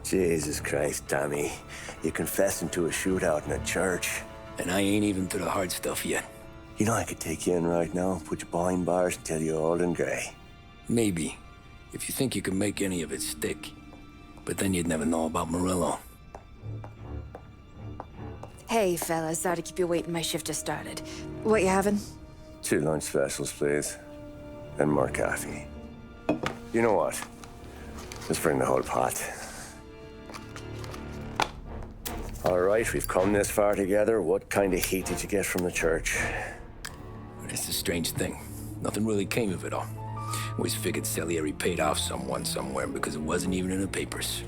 Jesus Christ, Tommy. You're confessing to a shootout in a church. And I ain't even to the hard stuff yet. You know I could take you in right now, put you behind bars until you're old and grey. Maybe, if you think you can make any of it stick. But then you'd never know about Morello. Hey, fellas. Sorry to keep you waiting. My shift just started. What you having? 2 lunch specials, please. And more coffee. You know what? Let's bring the whole pot. All right, we've come this far together. What kind of heat did you get from the church? That's the strange thing. Nothing really came of it all. Always figured Salieri paid off someone somewhere because it wasn't even in the papers.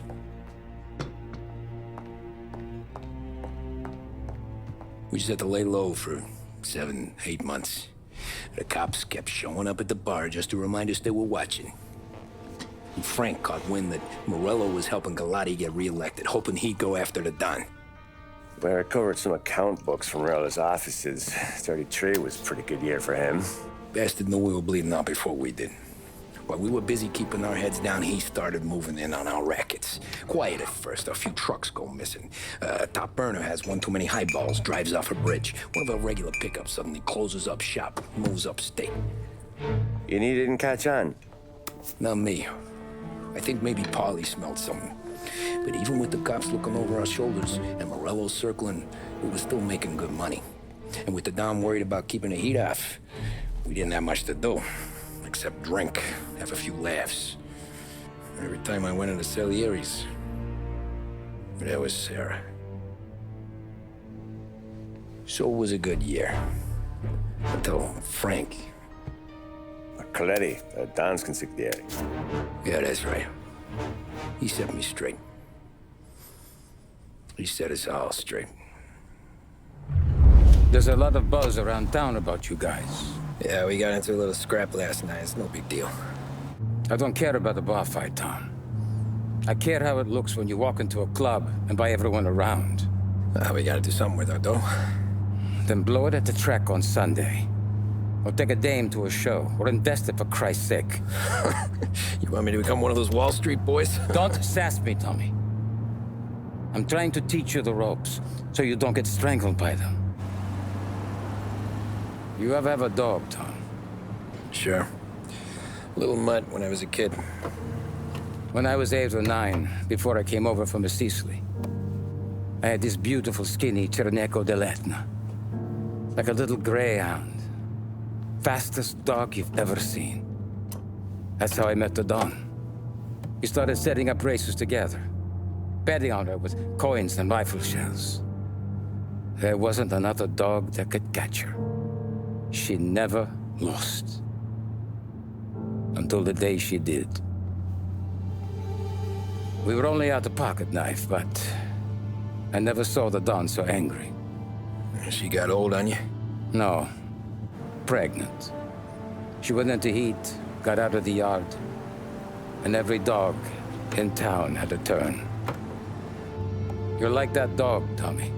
We just had to lay low for 7, 8 months. The cops kept showing up at the bar just to remind us they were watching. And Frank caught wind that Morello was helping Galati get reelected, hoping he'd go after the Don. Well, I recovered some account books from Morello's offices. 33 was a pretty good year for him. Bastard knew we were bleeding out before we did. While we were busy keeping our heads down, he started moving in on our rackets. Quiet at first, a few trucks go missing. Top burner has one too many highballs, drives off a bridge. One of our regular pickups suddenly closes up shop, moves upstate. You didn't catch on? Not me. I think maybe Paulie smelled something. But even with the cops looking over our shoulders and Morello circling, we were still making good money. And with the Dom worried about keeping the heat off, we didn't have much to do. Except drink, have a few laughs. Every time I went into Salieri's, there was Sarah. So it was a good year. Until Frank. Coletti, Don's consigliere. Yeah, that's right. He set me straight. He set us all straight. There's a lot of buzz around town about you guys. Yeah, we got into a little scrap last night. It's no big deal. I don't care about the bar fight, Tom. I care how it looks when you walk into a club and by everyone around. We gotta do something with our dough. Then blow it at the track on Sunday. Or take a dame to a show, or invest it for Christ's sake. You want me to become one of those Wall Street boys? Don't sass me, Tommy. I'm trying to teach you the ropes, so you don't get strangled by them. You ever have a dog, Tom? Sure. Little mutt when I was a kid. When I was 8 or 9, before I came over from Sicily, I had this beautiful, skinny Cerneco dell'Etna. Like a little greyhound. Fastest dog you've ever seen. That's how I met the Don. We started setting up races together, betting on her with coins and rifle shells. There wasn't another dog that could catch her. She never lost. Until the day she did. We were only out a pocket knife, but I never saw the Don so angry. She got old on you? No. Pregnant. She went into heat, got out of the yard, and every dog in town had a turn. You're like that dog, Tommy.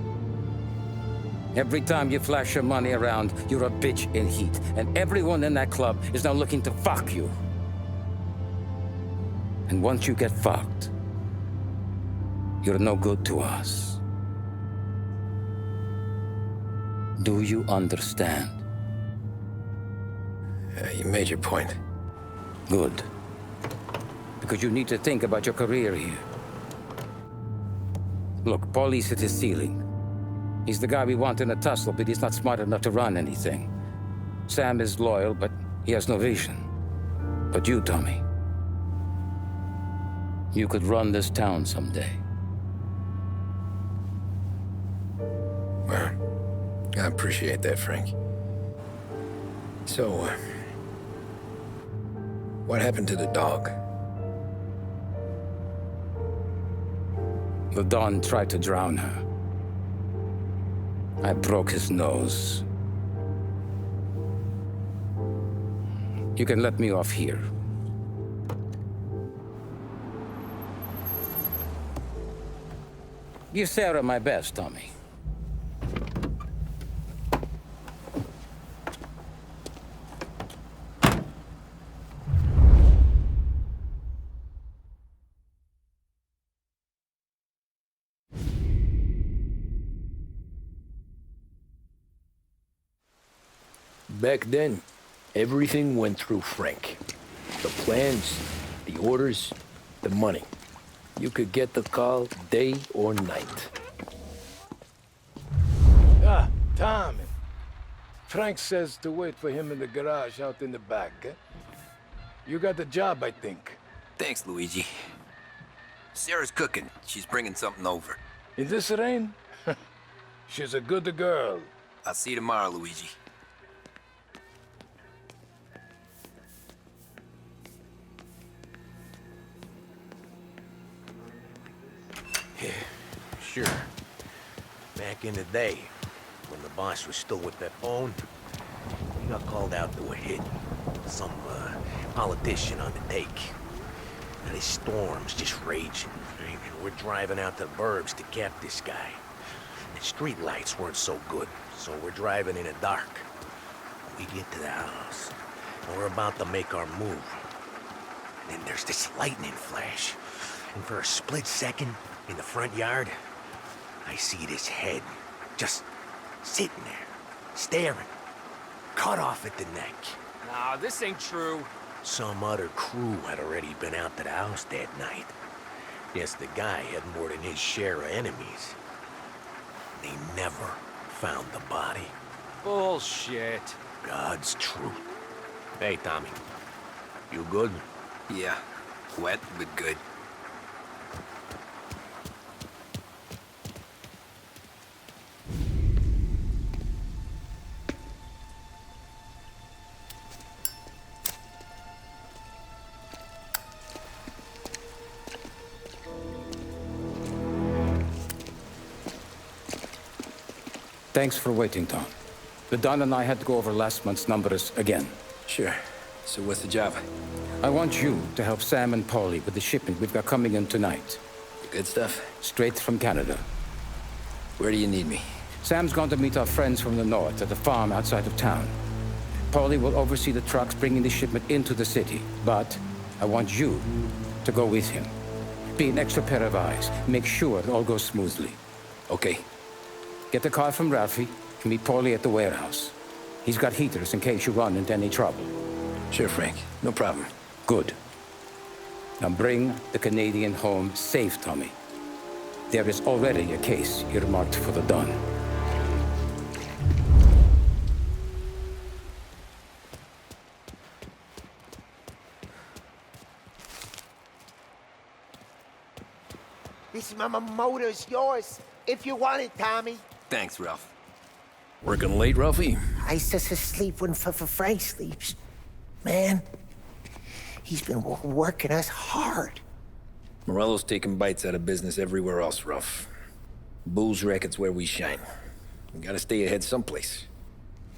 Every time you flash your money around, you're a bitch in heat, and everyone in that club is now looking to fuck you. And once you get fucked, you're no good to us. Do you understand? You made your point. Good. Because you need to think about your career here. Look, Paulie's at his ceiling. He's the guy we want in a tussle, but he's not smart enough to run anything. Sam is loyal, but he has no vision. But you, Tommy, you could run this town someday. Well, I appreciate that, Frank. So, what happened to the dog? The Don tried to drown her. I broke his nose. You can let me off here. Give Sarah my best, Tommy. Back then, everything went through Frank. The plans, the orders, the money. You could get the call day or night. Ah, Tommy. Frank says to wait for him in the garage out in the back, eh? You got the job, I think. Thanks, Luigi. Sarah's cooking. She's bringing something over. In this rain? She's a good girl. I'll see you tomorrow, Luigi. Yeah, sure. Back in the day, when the boss was still with that phone, we got called out to a hit. Some politician on the take. And his storm's just raging. Right? And we're driving out to the burbs to cap this guy. The street lights weren't so good, so we're driving in the dark. We get to the house, and we're about to make our move. And then there's this lightning flash. And for a split second, in the front yard, I see this head just sitting there, staring, cut off at the neck. Nah, this ain't true. Some other crew had already been out to the house that night. Guess the guy had more than his share of enemies. They never found the body. Bullshit. God's truth. Hey, Tommy. You good? Yeah, wet but good. Thanks for waiting, Tom. The Don and I had to go over last month's numbers again. Sure. So what's the job? I want you to help Sam and Paulie with the shipment we've got coming in tonight. Good stuff? Straight from Canada. Where do you need me? Sam's going to meet our friends from the north at the farm outside of town. Paulie will oversee the trucks bringing the shipment into the city, but I want you to go with him. Be an extra pair of eyes. Make sure it all goes smoothly. Okay. Get the car from Ralphie and meet Paulie at the warehouse. He's got heaters in case you run into any trouble. Sure, Frank. No problem. Good. Now bring the Canadian home safe, Tommy. There is already a case earmarked for the Don. This motor's yours, if you want it, Tommy. Thanks, Ralph. Working late, Ralphie? I sleep when Frank sleeps. Man, he's been working us hard. Morello's taking bites out of business everywhere else, Ralph. Bull's Racket's where we shine. We gotta stay ahead someplace.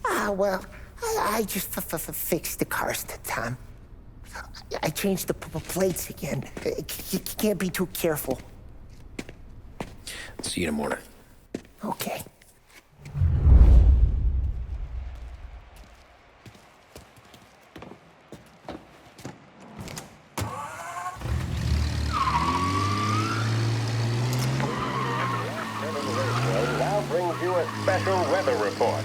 Well, I just fixed the cars, Tom. I changed the plates again. You can't be too careful. See you in the morning. Okay. Now brings you a special weather report.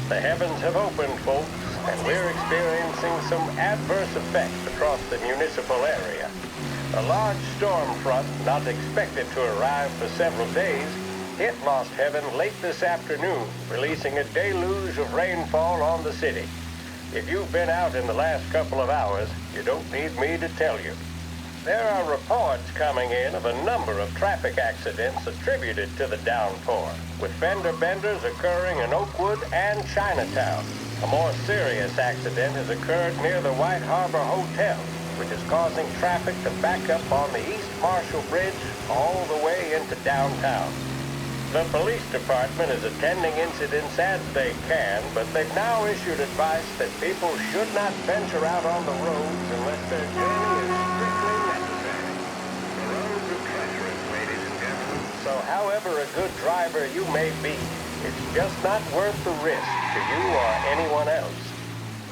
The heavens have opened, folks, and we're experiencing some adverse effects across the municipal area. A large storm front, not expected to arrive for several days, hit Lost Heaven late this afternoon, releasing a deluge of rainfall on the city. If you've been out in the last couple of hours, you don't need me to tell you. There are reports coming in of a number of traffic accidents attributed to the downpour, with fender benders occurring in Oakwood and Chinatown. A more serious accident has occurred near the White Harbor Hotel, which is causing traffic to back up on the East Marshall Bridge all the way into downtown. The police department is attending incidents as they can, but they've now issued advice that people should not venture out on the roads unless their journey is strictly necessary. The roads are treacherous, ladies and gentlemen. So however a good driver you may be, it's just not worth the risk to you or anyone else.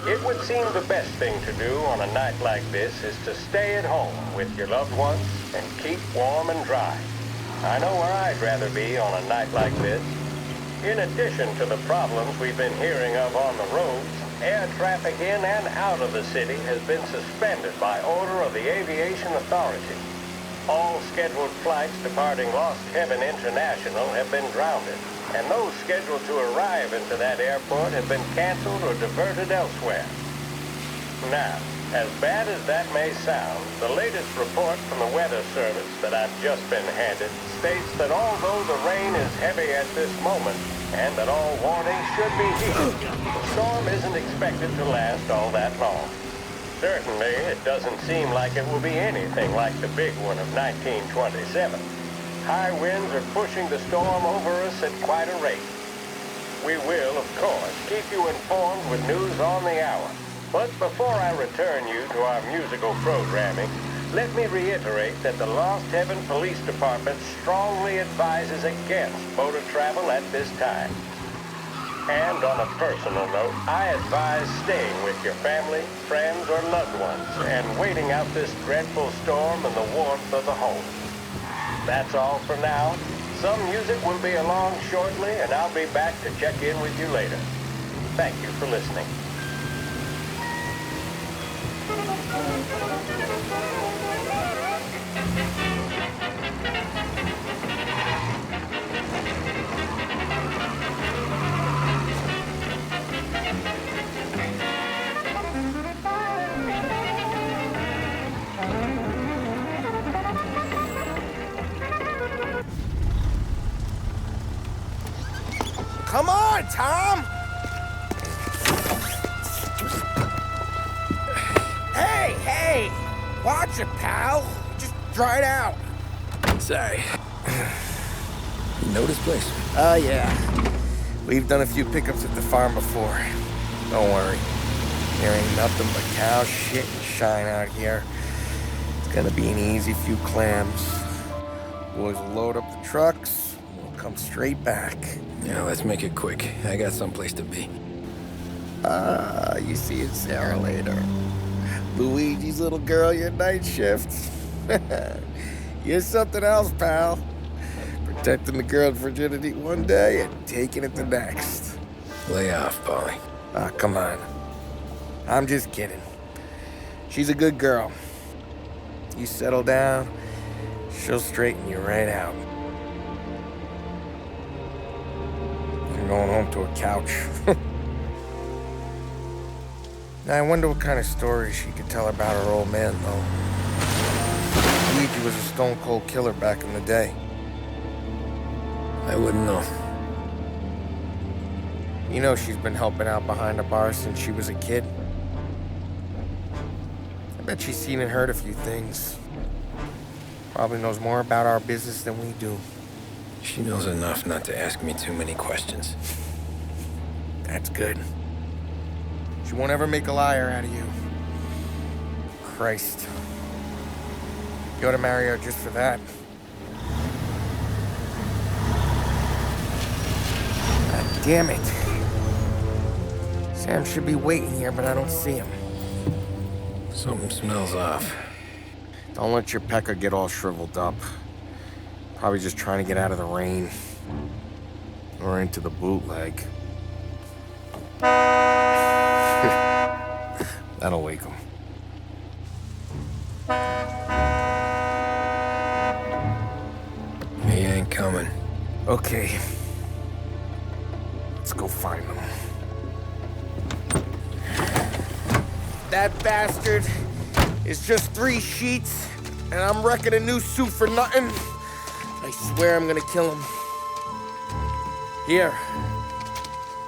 It would seem the best thing to do on a night like this is to stay at home with your loved ones and keep warm and dry. I know where I'd rather be on a night like this. In addition to the problems we've been hearing of on the roads, air traffic in and out of the city has been suspended by order of the Aviation Authority. All scheduled flights departing Lost Heaven International have been grounded, and those scheduled to arrive into that airport have been canceled or diverted elsewhere. Now, as bad as that may sound, the latest report from the Weather Service that I've just been handed states that although the rain is heavy at this moment, and that all warnings should be heeded, the storm isn't expected to last all that long. Certainly, it doesn't seem like it will be anything like the big one of 1927. High winds are pushing the storm over us at quite a rate. We will, of course, keep you informed with news on the hour. But before I return you to our musical programming, let me reiterate that the Lost Heaven Police Department strongly advises against motor travel at this time. And on a personal note, I advise staying with your family, friends, or loved ones and waiting out this dreadful storm in the warmth of the home. That's all for now. Some music will be along shortly, and I'll be back to check in with you later. Thank you for listening. Come on, Tom! Hey! Watch it, pal! Just dry it out. Sorry. You know this place? Oh, yeah. We've done a few pickups at the farm before. Don't worry. There ain't nothing but cow shit and shine out here. It's gonna be an easy few clams. Boys will load up the trucks, and we'll come straight back. Yeah, let's make it quick. I got someplace to be. You see Sarah later. Luigi's little girl, your night shift. You're something else, pal. Protecting the girl's virginity one day and taking it the next. Lay off, Polly. Ah, come on. I'm just kidding. She's a good girl. You settle down, she'll straighten you right out. I'm going home to a couch. Now, I wonder what kind of stories she could tell about her old man, though. Luigi was a stone-cold killer back in the day. I wouldn't know. You know she's been helping out behind the bar since she was a kid. I bet she's seen and heard a few things. Probably knows more about our business than we do. She knows enough not to ask me too many questions. That's good. She won't ever make a liar out of you. Christ. You ought to marry her just for that. God damn it. Sam should be waiting here, but I don't see him. Something smells off. Don't let your pecker get all shriveled up. Probably just trying to get out of the rain. Or into the bootleg. That'll wake him. He ain't coming. Okay. Let's go find him. That bastard is just 3 sheets, and I'm wrecking a new suit for nothing. I swear I'm gonna kill him. Here.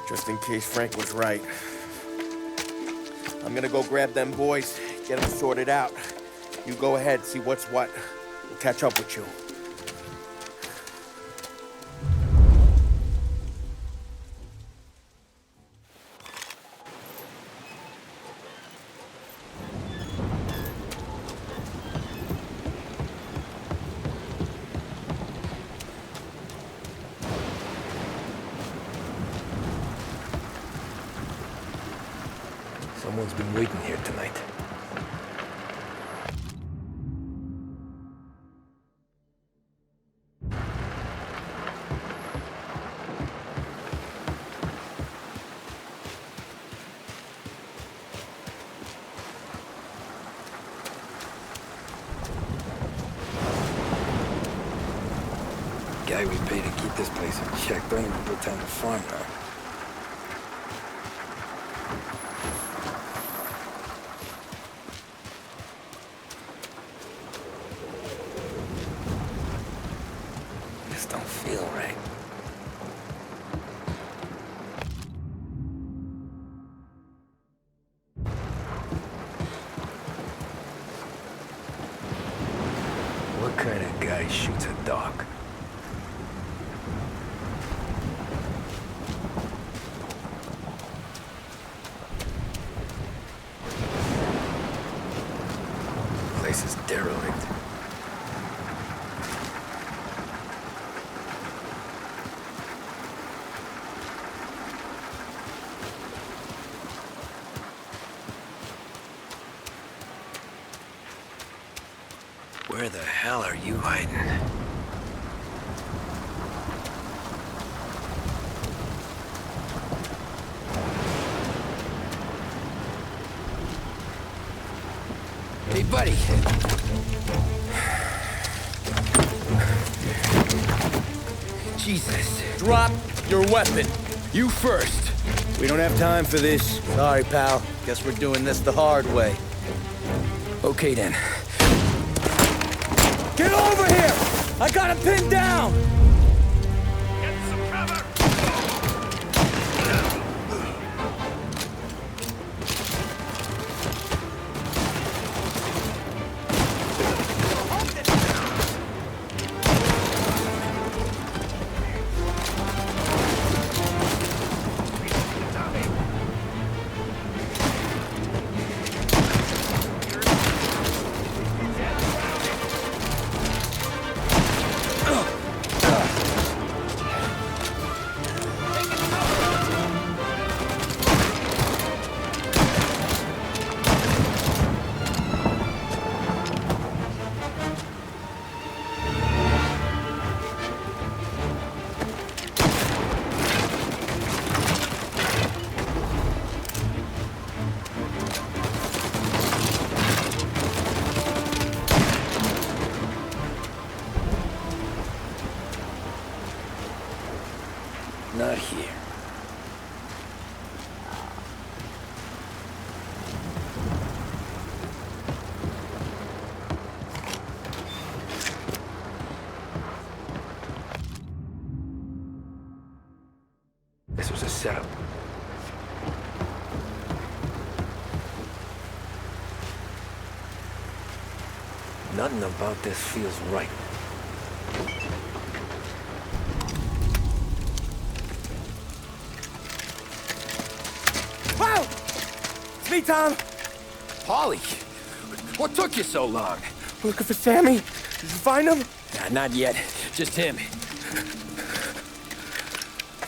Just in case Frank was right. I'm gonna go grab them boys, get them sorted out. You go ahead, see what's what. We'll catch up with you. Someone's been waiting here tonight. guy we pay to keep this place in check. Don't even pretend to farm now. This don't feel right. What kind of guy shoots a dog? Place is derelict. Where the hell are you hiding? Hey, buddy. Jesus. Drop your weapon. You first. We don't have time for this. Sorry, pal. Guess we're doing this the hard way. Okay, then. Get over here! I got him pinned down! Not here. This was a setup. Nothing about this feels right. Wow! It's me, Tom. Polly, what took you so long? Looking for Sammy. Did you find him? Nah, not yet. Just him.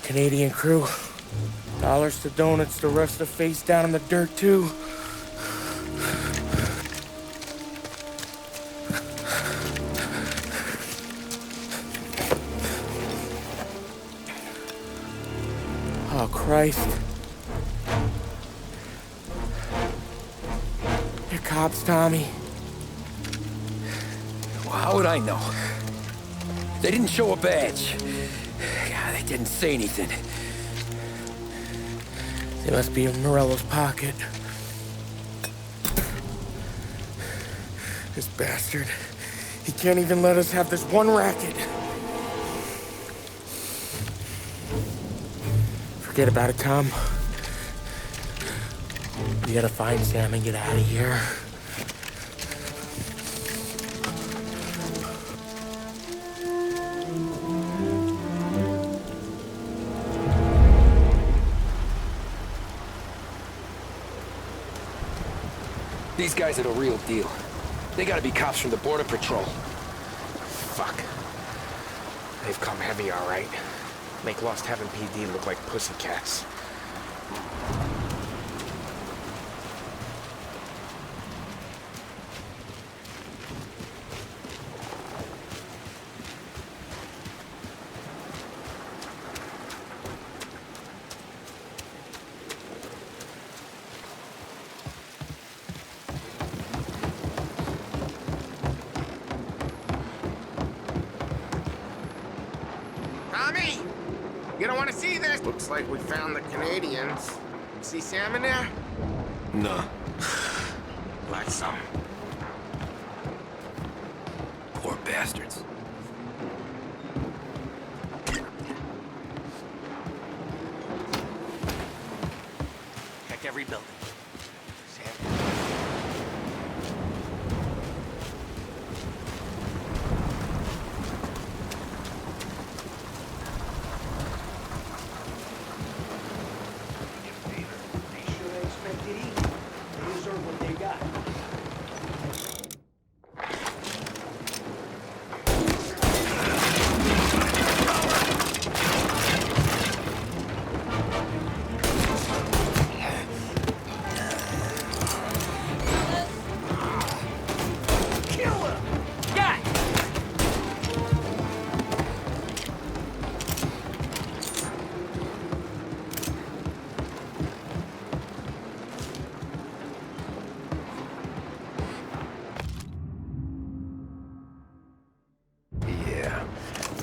Canadian crew. Dollars to donuts, the rest of face down in the dirt, too. Oh, Christ. They're cops, Tommy. Well, how would I know? They didn't show a badge. God, they didn't say anything. They must be in Morello's pocket. This bastard. He can't even let us have this one racket. Forget about it, Tom. We gotta find Sam and get out of here. These guys are the real deal. They gotta be cops from the Border Patrol. Fuck. They've come heavy, all right. Make Lost Heaven PD look like pussycats. don't want to see this. Looks like we found the Canadians. You see Sam in there? No. Like some. Poor bastards. Check every building.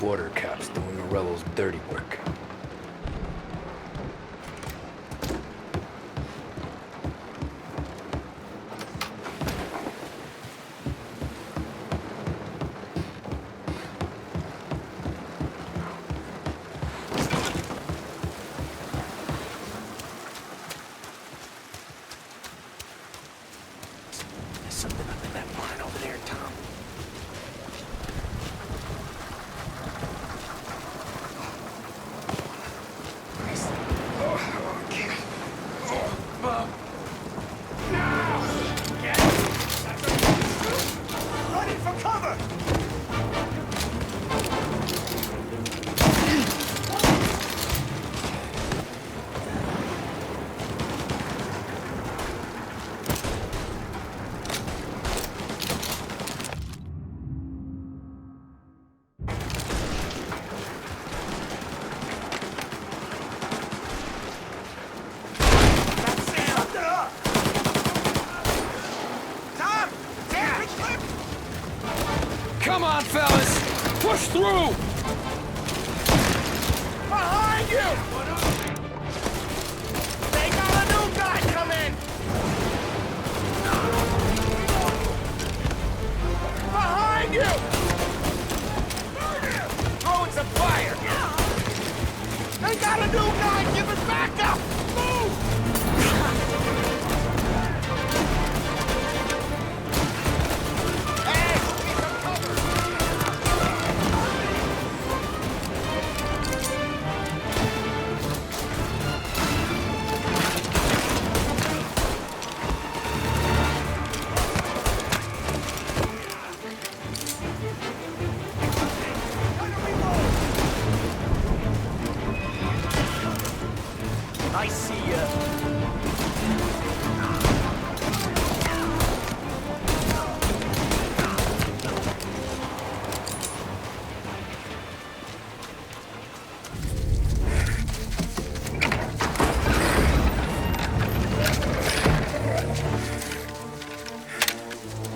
Border cops doing Morello's dirty work. There's something up in that barn over there, Tom. Come on, fellas! Push through! Behind you! They got a new guy coming! Behind you! Throwing some fire! They got a new guy! Give us backup! Move! I see ya.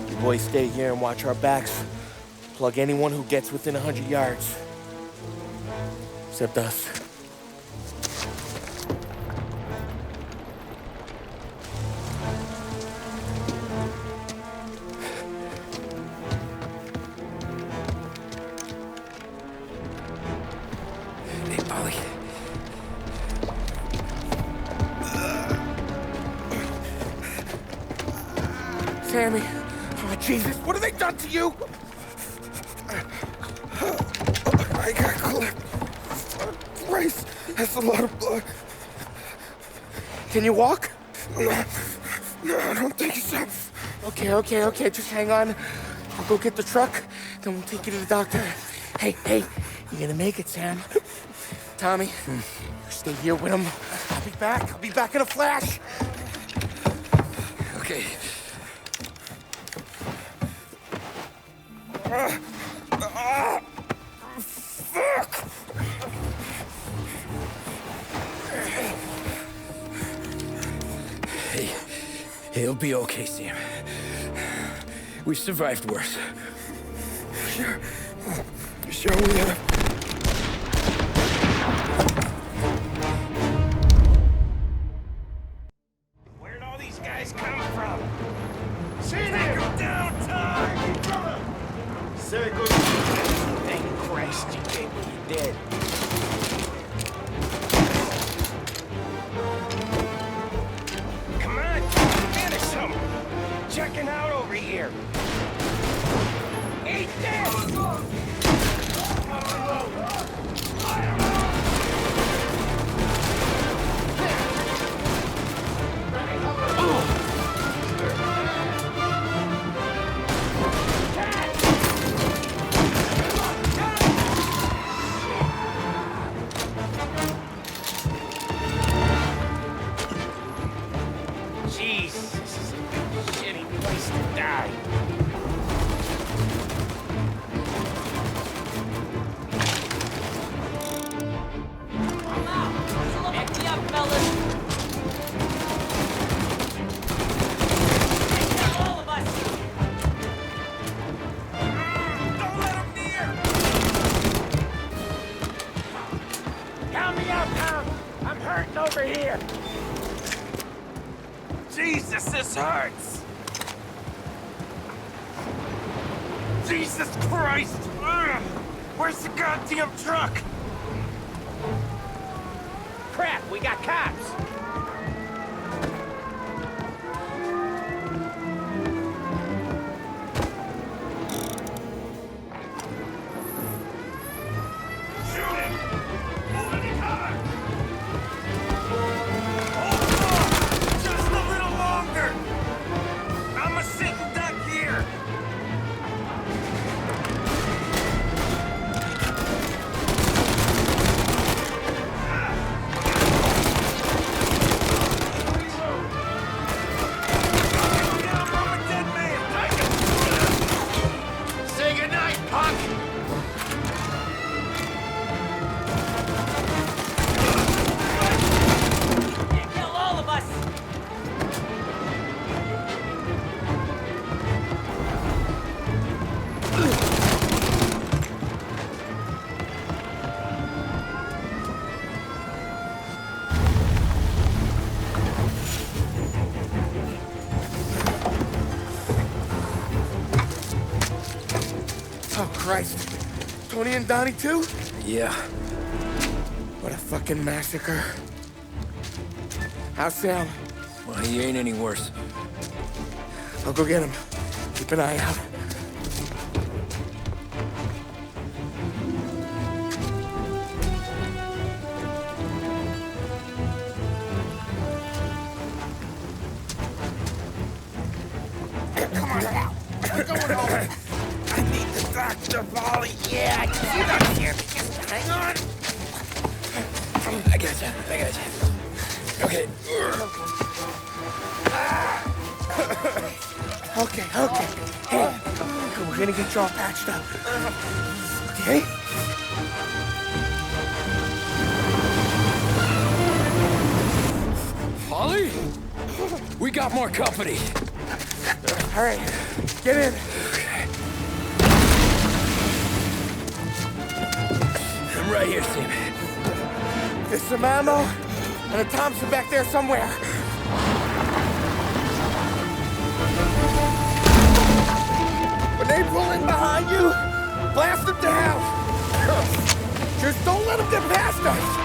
You boys stay here and watch our backs. Plug anyone who gets within 100 yards. Except us. Hey, Polly. Sammy! Oh, Jesus, what have they done to you? I got clipped. Christ, that's a lot of blood. Can you walk? No, I don't think so. Okay, just hang on. I'll go get the truck, then we'll take you to the doctor. Hey, you're gonna make it, Sam. Tommy, stay here with him. I'll be back in a flash. Okay. Fuck! Hey, he'll be okay, Sam. We've survived worse. Sure we have. Thank Christ you came when you did. Come on, finish him! Checking out over here. Eat this! Jesus, this is a shitty place to die. Over here! Jesus, this hurts! Jesus Christ! Ugh. Where's the goddamn truck? Crap, we got cops! Oh, Christ. Tony and Donnie, too? Yeah. What a fucking massacre. How's Sam? Well, he ain't any worse. I'll go get him. Keep an eye out. Come on now. We're going home. I need the doctor, Polly. Yeah, you don't hear me. Just hang on. I got you. Okay. Okay. Hey, we're gonna get you all patched up. Okay? Polly? We got more company. All right, get in. Okay. I'm right here, Sam. There's some ammo and a Thompson back there somewhere. When they pull in behind you, blast them down. Just don't let them get past us.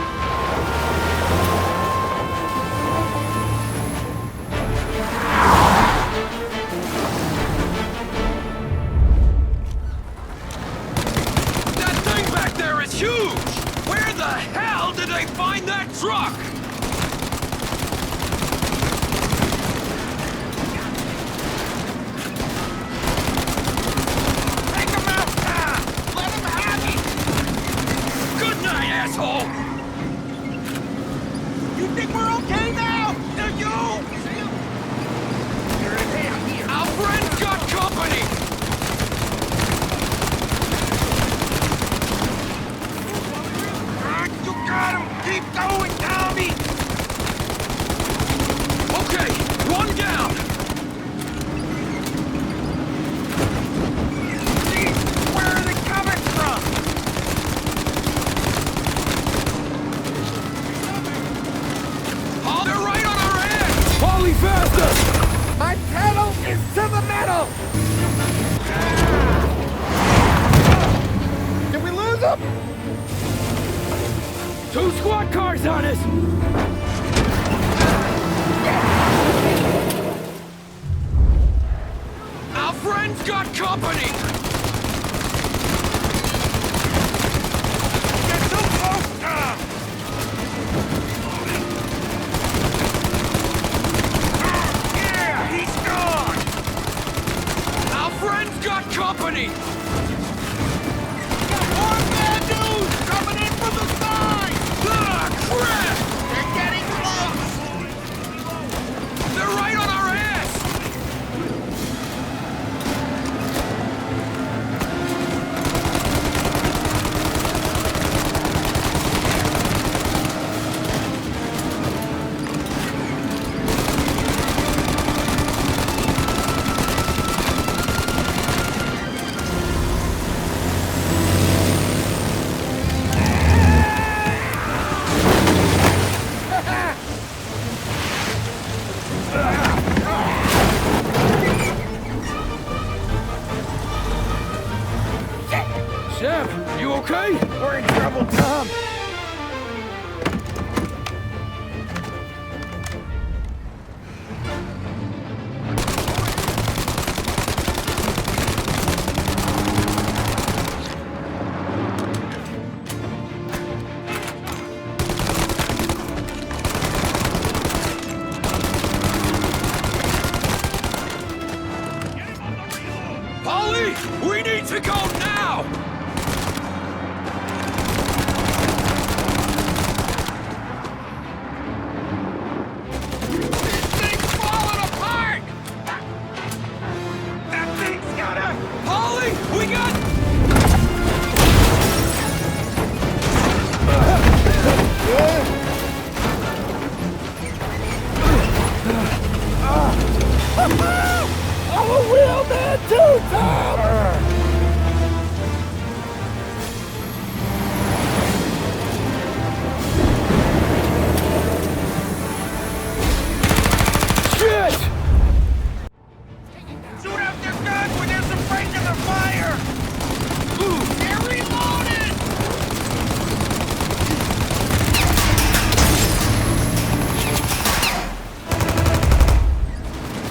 That thing back there is huge! Where the hell did they find that truck? Take him out, Tom! Let him have it! Good night, asshole! You think we're okay now? Do you? You're in here. Our friend's got company! You got him! Keep going, Tommy! Okay, one down! Jeez, where are they coming from? 2 squad cars on us! Our friend's got company! Get too close! Yeah, he's gone! Our friend's got company! Got more bad news coming in from the side! Ah, crap! They're getting close! They're right on our ass! Sam, you okay? We're in trouble, Tom. Polly, we need to go now! This thing's falling apart! That thing's gotta... Polly, we got... I'm a real man too, Tom! Shit! Shoot out their guns when there's a break in the fire! They're reloaded!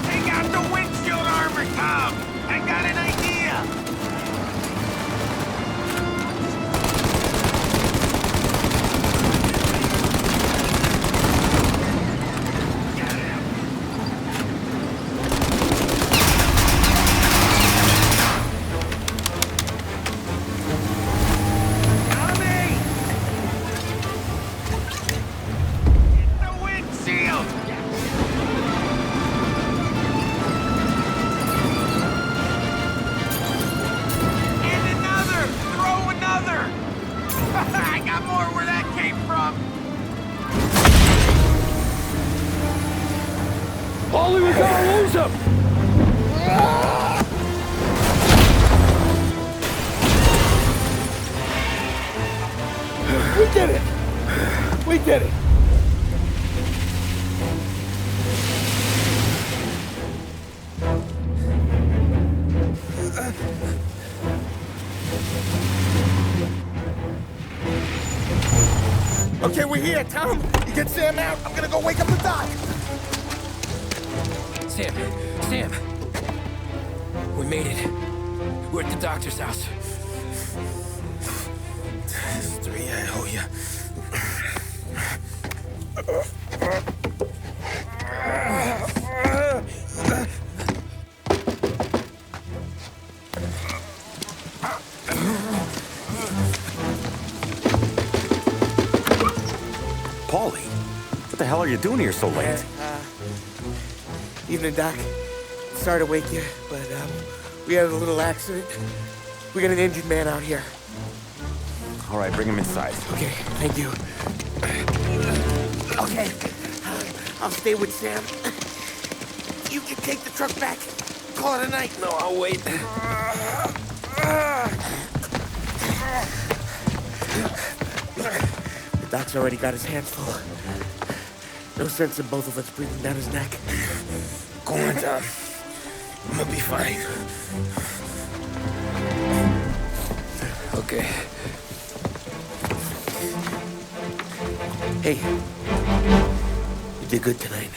Take out the windshield armor, Tom! I got an idea! Tommy! Get the windshield! And another! Throw another! I got more where that came from! Polly, we gotta lose him! We did it! We did it! Okay, we're here, Tom. You get Sam out. I'm gonna go wake up the doc. Sam! We made it. We're at the doctor's house. There's 3 I owe you. Paulie, what the hell are you doing here so late? Evening, Doc. Sorry to wake you, but we had a little accident. We got an injured man out here. All right, bring him inside. Okay, thank you. Okay, I'll stay with Sam. You can take the truck back. Call it a night. No, I'll wait. The doc's already got his hands full. No sense in both of us breathing down his neck. Go on, Tom. I'm gonna be fine. Okay. Hey, you did good tonight.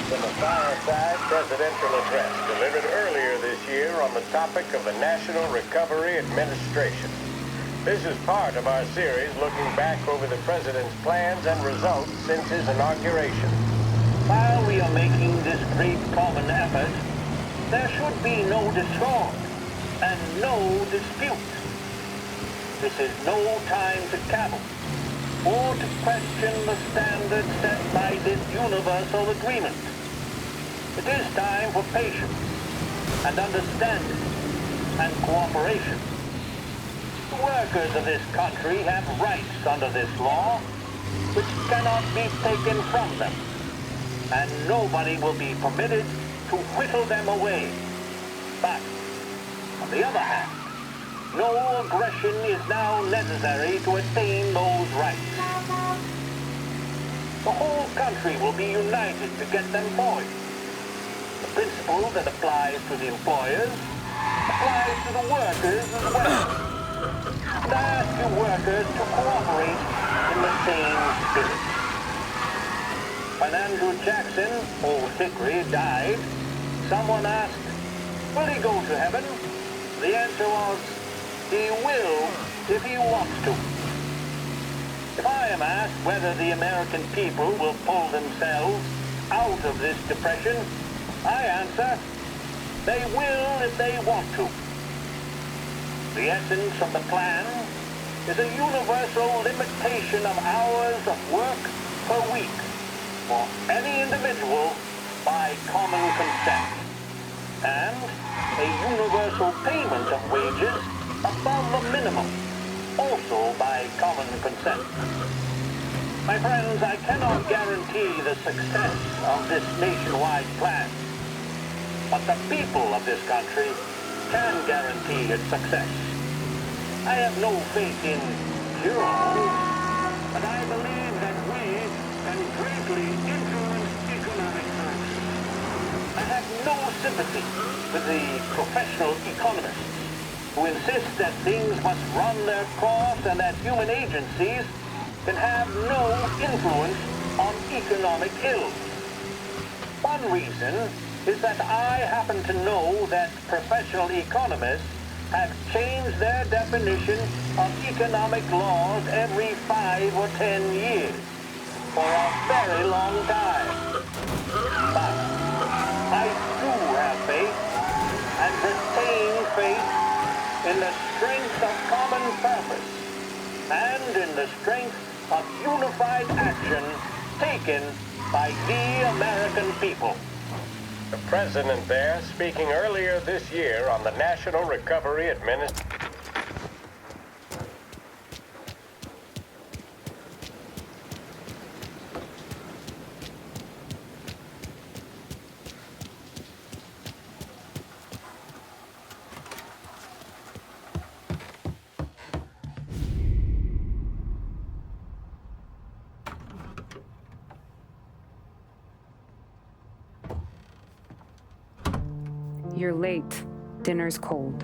From a fireside presidential address delivered earlier this year on the topic of the National Recovery Administration. This is part of our series looking back over the president's plans and results since his inauguration. While we are making this great common effort, there should be no discord and no dispute. This is no time to cavil or to question the standards set by this universal agreement. It is time for patience and understanding and cooperation. The workers of this country have rights under this law which cannot be taken from them, and nobody will be permitted to whittle them away. But, on the other hand, no aggression is now necessary to attain those rights. The whole country will be united to get them forward. The principle that applies to the employers applies to the workers as well. And I ask you workers to cooperate in the same spirit. When Andrew Jackson, old Hickory, died, someone asked, will he go to heaven? The answer was, he will if he wants to. If I am asked whether the American people will pull themselves out of this depression, I answer, they will if they want to. The essence of the plan is a universal limitation of hours of work per week for any individual by common consent, and a universal payment of wages above the minimum, also by common consent. My friends, I cannot guarantee the success of this nationwide plan, but the people of this country can guarantee its success. I have no faith in heroes, but I believe that we can greatly influence economic growth. I have no sympathy with the professional economists who insist that things must run their course and that human agencies can have no influence on economic ills. One reason is that I happen to know that professional economists have changed their definition of economic laws every 5 or 10 years for a very long time. But I do have faith and retain faith in the strength of common purpose and in the strength of unified action taken by the American people. The president there speaking earlier this year on the National Recovery Administration. You're late. Dinner's cold.